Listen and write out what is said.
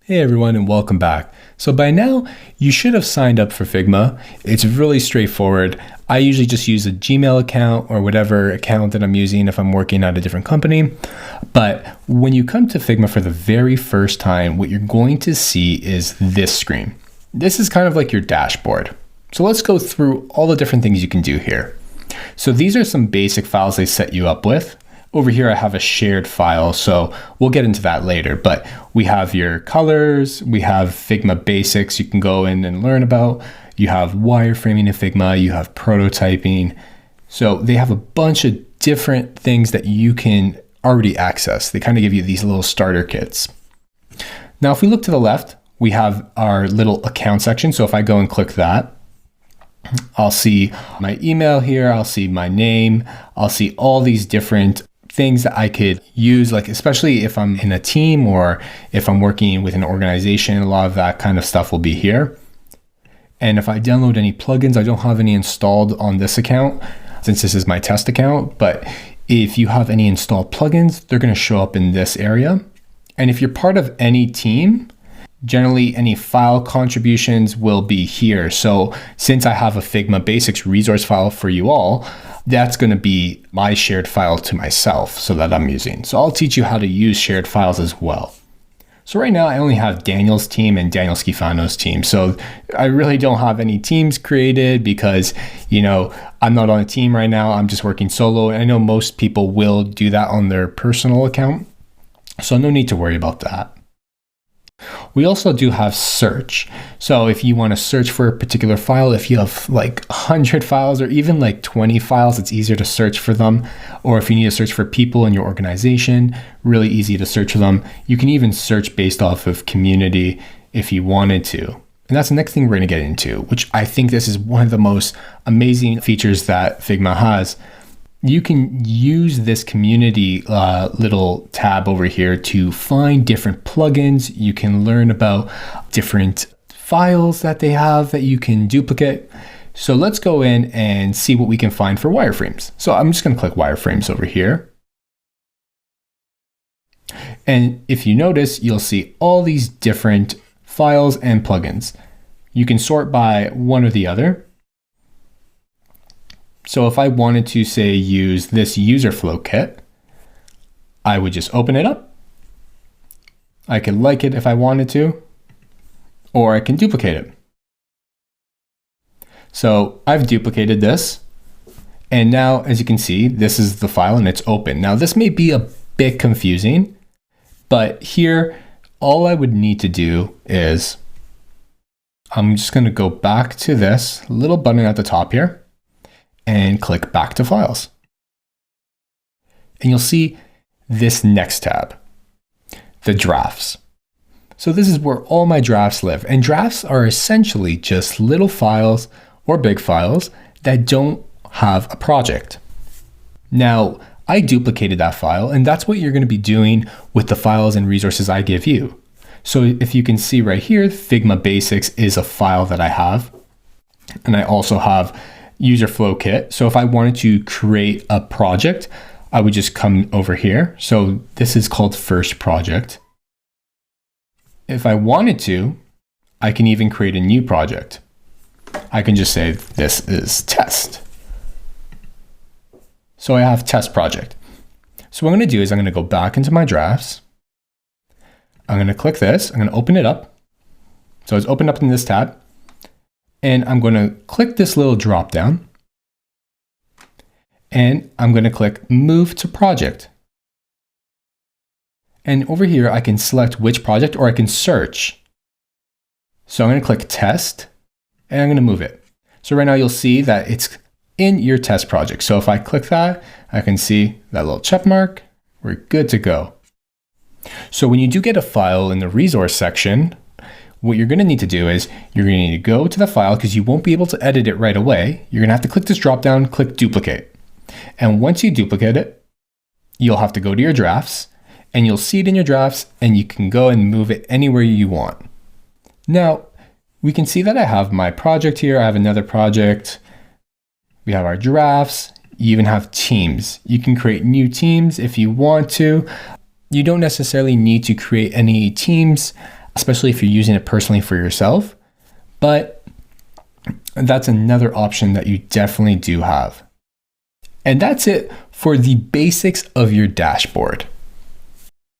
Hey everyone and welcome back. So by now you should have signed up for Figma. It's really straightforward. I usually just use a Gmail account or whatever account that I'm using if I'm working at a different company. But when you come to Figma for the very first time, what you're going to see is this screen. This is kind of like your dashboard. So let's go through all the different things you can do here. So these are some basic files they set you up with. Over here, I have a shared file, so we'll get into that later, but we have your colors, we have Figma basics you can go in and learn about. You have wireframing in Figma, you have prototyping. So they have a bunch of different things that you can already access. They kind of give you these little starter kits. Now, if we look to the left, we have our little account section. So if I go and click that, I'll see my email here, I'll see my name, I'll see all these different things that I could use, like especially if I'm in a team or if I'm working with an organization, a lot of that kind of stuff will be here. And if I download any plugins, I don't have any installed on this account since this is my test account, but if you have any installed plugins, they're going to show up in this area. And if you're part of any team, generally any file contributions will be here. So since I have a Figma basics resource file for you all, that's going to be my shared file to myself so that I'm using. So I'll teach you how to use shared files as well. So right now I only have Daniel's team and Daniel Schifano's team. So I really don't have any teams created because, I'm not on a team right now. I'm just working solo. And I know most people will do that on their personal account. So no need to worry about that. We also do have search. So if you want to search for a particular file, if you have like 100 files or even like 20 files, it's easier to search for them. Or if you need to search for people in your organization, really easy to search for them. You can even search based off of community if you wanted to. And that's the next thing we're going to get into, which I think this is one of the most amazing features that Figma has. You can use this community little tab over here to find different plugins. You can learn about different files that they have that you can duplicate. So let's go in and see what we can find for wireframes. So I'm just going to click wireframes over here. And if you notice, you'll see all these different files and plugins. You can sort by one or the other. So if I wanted to say use this user flow kit, I would just open it up. I could like it if I wanted to, or I can duplicate it. So I've duplicated this. And now, as you can see, this is the file and it's open. Now this may be a bit confusing, but here, all I would need to do is, I'm just going to go back to this little button at the top here and click back to files. And you'll see this next tab, the drafts. So this is where all my drafts live. And drafts are essentially just little files or big files that don't have a project. Now, I duplicated that file, and that's what you're going to be doing with the files and resources I give you. So if you can see right here, Figma Basics is a file that I have. And I also have user flow kit. So if I wanted to create a project, I would just come over here. So this is called first project. If I wanted to, I can even create a new project. I can just say this is test. So I have test project. So what I'm going to do is I'm going to go back into my drafts. I'm going to click this. I'm going to open it up. So it's opened up in this tab. And I'm going to click this little drop down. And I'm going to click move to project. And over here, I can select which project or I can search. So I'm going to click test and I'm going to move it. So right now you'll see that it's in your test project. So if I click that, I can see that little check mark. We're good to go. So when you do get a file in the resource section, what you're going to need to do is you're going to need to go to the file because you won't be able to edit it right away. You're going to have to click this drop down, click duplicate. And once you duplicate it, you'll have to go to your drafts and you'll see it in your drafts and you can go and move it anywhere you want. Now, we can see that I have my project here. I have another project. We have our drafts. You even have teams. You can create new teams if you want to. You don't necessarily need to create any teams especially if you're using it personally for yourself. But that's another option that you definitely do have. And that's it for the basics of your dashboard.